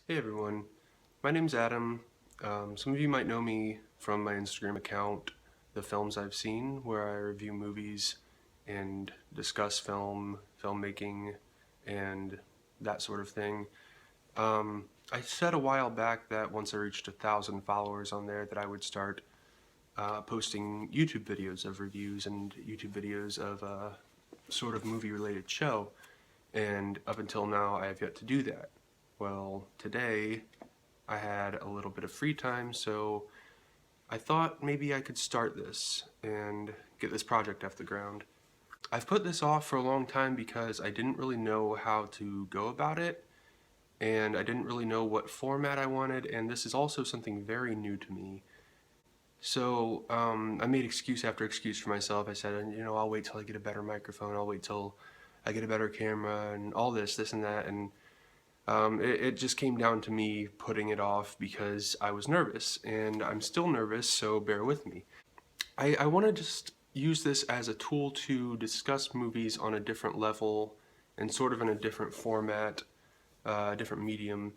Hey everyone, my name's Adam. Some of you might know me from my Instagram account, The Films I've Seen, where I review movies and discuss filmmaking, and that sort of thing. I said a while back that once I reached 1,000 followers on there that I would start posting YouTube videos of reviews and YouTube videos of a sort of movie-related show, and up until now I have yet to do that. Well, today I had a little bit of free time, so I thought maybe I could start this and get this project off the ground. I've put this off for a long time because I didn't really know how to go about it, and I didn't really know what format I wanted, and this is also something very new to me. So I made excuse after excuse for myself. I said, I'll wait till I get a better microphone, I'll wait till I get a better camera, and all this and that, and it just came down to me putting it off because I was nervous, and I'm still nervous, so bear with me. I want to just use this as a tool to discuss movies on a different level and sort of in a different format, different medium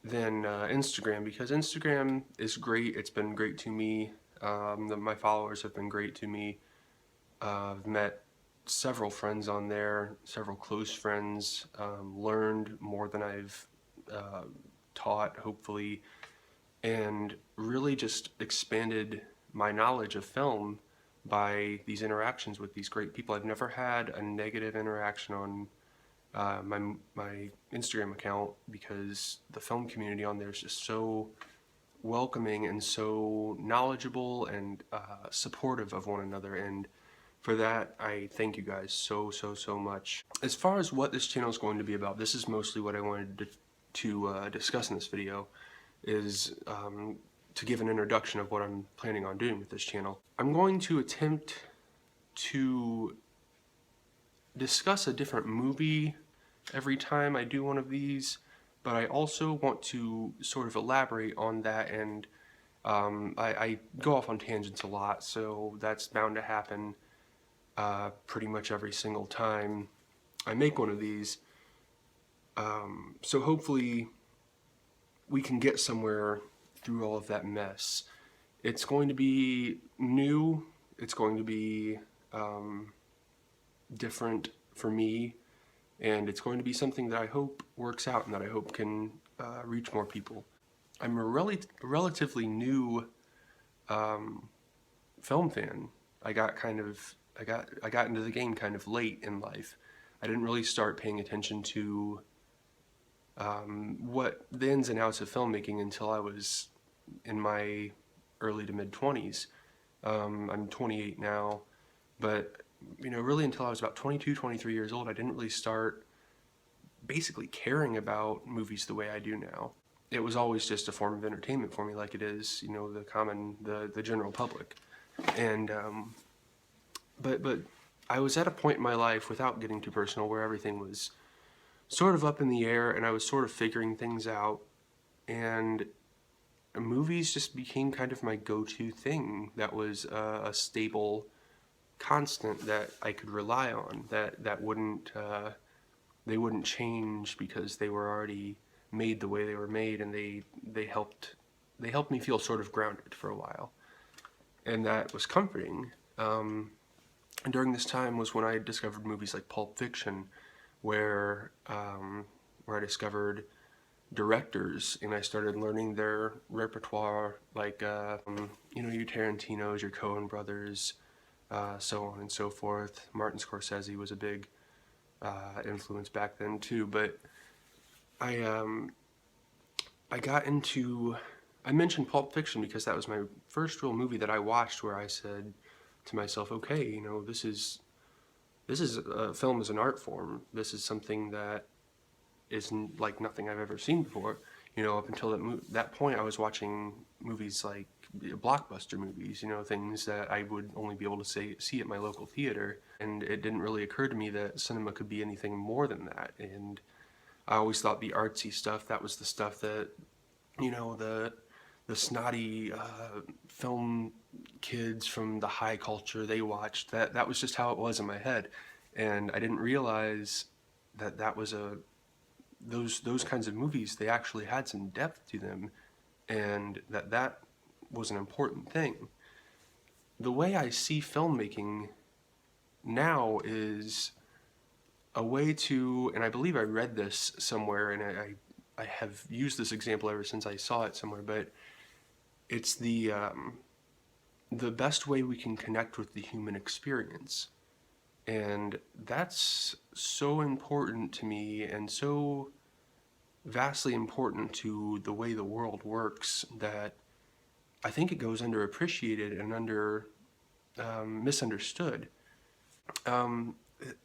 than Instagram, because Instagram is great. It's been great to me. My followers have been great to me. I've met several friends on there, several close friends, learned more than I've uh, taught, hopefully, and really just expanded my knowledge of film by these interactions with these great people. I've never had a negative interaction on my Instagram account because the film community on there is just so welcoming and so knowledgeable and supportive of one another, and for that I thank you guys so much. As far as what this channel is going to be about, this is mostly what I wanted to discuss in this video, is to give an introduction of what I'm planning on doing with this channel. I'm going to attempt to discuss a different movie every time I do one of these, but I also want to sort of elaborate on that, and I go off on tangents a lot, so that's bound to happen pretty much every single time I make one of these. So hopefully we can get somewhere through all of that mess. It's going to be new, it's going to be different for me, and it's going to be something that I hope works out and that I hope can reach more people. I'm a relatively new film fan. I got into the game kind of late in life. I didn't really start paying attention to what the ins and outs of filmmaking until I was in my early to mid 20s. I'm 28 now, but really until I was about 22, 23 years old, I didn't really start basically caring about movies the way I do now. It was always just a form of entertainment for me, like it is, the general public. And but I was at a point in my life, without getting too personal, where everything was sort of up in the air, and I was sort of figuring things out, and movies just became kind of my go-to thing. That was a stable constant that I could rely on, that wouldn't they wouldn't change because they were already made the way they were made, and they helped me feel sort of grounded for a while, and that was comforting. And during this time was when I discovered movies like Pulp Fiction, where I discovered directors, and I started learning their repertoire, like your Tarantinos, your Coen brothers, so on and so forth. Martin Scorsese was a big influence back then too. But I got into, I mentioned Pulp Fiction because that was my first real movie that I watched where I said to myself, okay, this is film as an art form. This is something that is like nothing I've ever seen before. Up until that point, I was watching movies like blockbuster movies, things that I would only be able to see at my local theater, and it didn't really occur to me that cinema could be anything more than that. And I always thought the artsy stuff, that was the stuff that, the snotty film kids from the high culture, they watched. That was just how it was in my head, and I didn't realize that that was those kinds of movies, they actually had some depth to them, and that was an important thing. The way I see filmmaking now is a way to, and I believe I read this somewhere, and I have used this example ever since I saw it somewhere, but it's the best way we can connect with the human experience. And that's so important to me and so vastly important to the way the world works that I think it goes underappreciated and misunderstood. Um,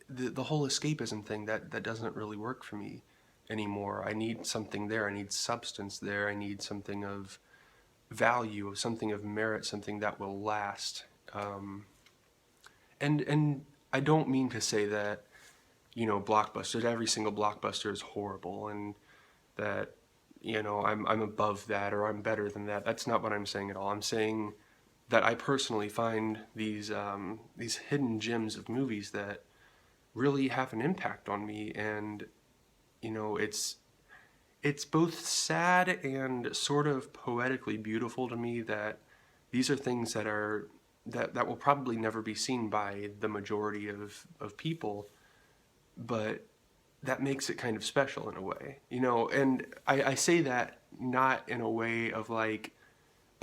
the whole escapism thing, that doesn't really work for me anymore. I need something there. I need substance there. I need something of value, something of merit, something that will last. And I don't mean to say that, blockbusters, every single blockbuster is horrible, and that, I'm above that or I'm better than that. That's not what I'm saying at all. I'm saying that I personally find these hidden gems of movies that really have an impact on me, and it's both sad and sort of poetically beautiful to me that these are things that will probably never be seen by the majority of people, but that makes it kind of special in a way, and I say that not in a way of like,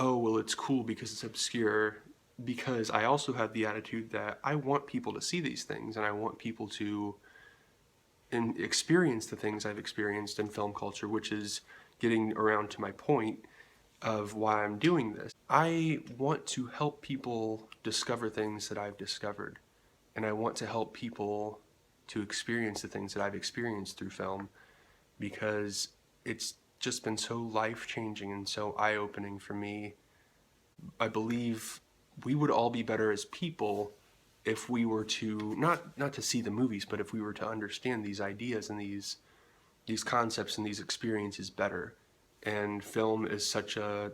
oh, well, it's cool because it's obscure, because I also have the attitude that I want people to see these things, and I want people to experience the things I've experienced in film culture, which is getting around to my point of why I'm doing this. I want to help people discover things that I've discovered, and I want to help people to experience the things that I've experienced through film, because it's just been so life-changing and so eye-opening for me. I believe we would all be better as people if we were to not to see the movies, but if we were to understand these ideas and these concepts and these experiences better. And film is such a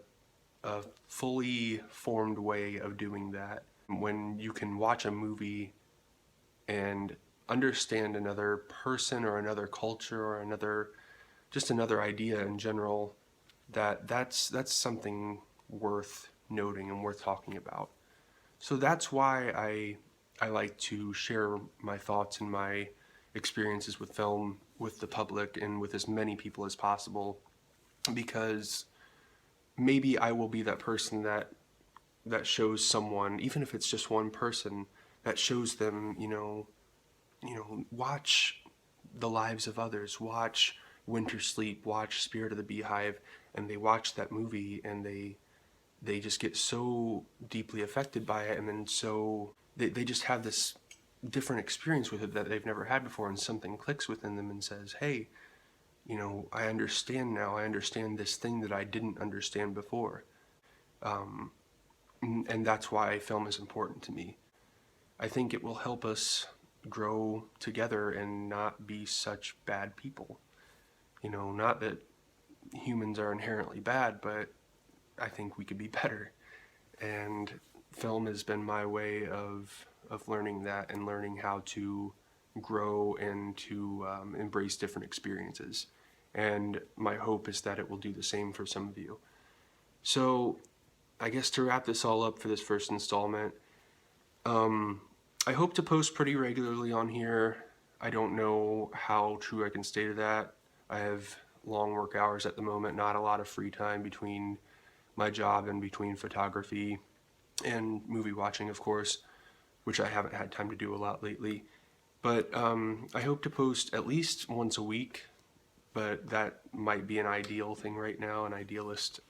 fully formed way of doing that. When you can watch a movie and understand another person or another culture or another idea in general, that's something worth noting and worth talking about. So that's why I like to share my thoughts and my experiences with film with the public and with as many people as possible, because maybe I will be that person that shows someone, even if it's just one person, that shows them, watch The Lives of Others, watch Winter Sleep, watch Spirit of the Beehive, and they watch that movie and they just get so deeply affected by it, and then so they just have this different experience with it that they've never had before, and something clicks within them and says, hey, I understand now. I understand this thing that I didn't understand before. And that's why film is important to me. I think it will help us grow together and not be such bad people. Not that humans are inherently bad, but I think we could be better. And film has been my way of learning that and learning how to grow and to embrace different experiences. And my hope is that it will do the same for some of you. So I guess to wrap this all up for this first installment, I hope to post pretty regularly on here. I don't know how true I can stay to that. I have long work hours at the moment, not a lot of free time between my job and between photography and movie watching, of course, which I haven't had time to do a lot lately. But I hope to post at least once a week, but that might be an ideal thing right now, an idealist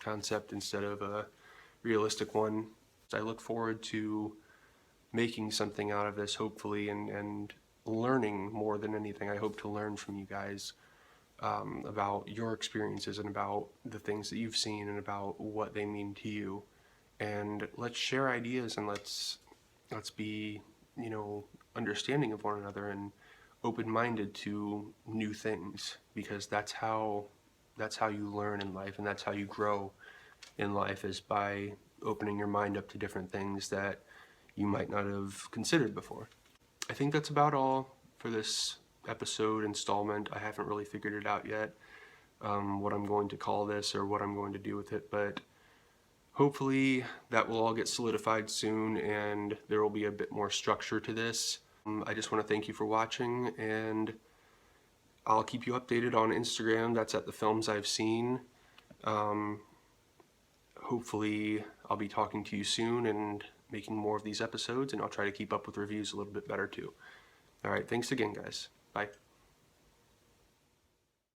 concept instead of a realistic one. I look forward to making something out of this, hopefully, and learning more than anything. I hope to learn from you guys about your experiences and about the things that you've seen and about what they mean to you. And let's share ideas, and let's be, understanding of one another and open-minded to new things, because that's how you learn in life, and that's how you grow in life, is by opening your mind up to different things that you might not have considered before. I think that's about all for this episode, installment. I haven't really figured it out yet, what I'm going to call this or what I'm going to do with it, but hopefully that will all get solidified soon and there will be a bit more structure to this. I just want to thank you for watching, and I'll keep you updated on Instagram. That's at the films I've seen. Hopefully I'll be talking to you soon and making more of these episodes, and I'll try to keep up with reviews a little bit better too. All right, thanks again, guys. Bye.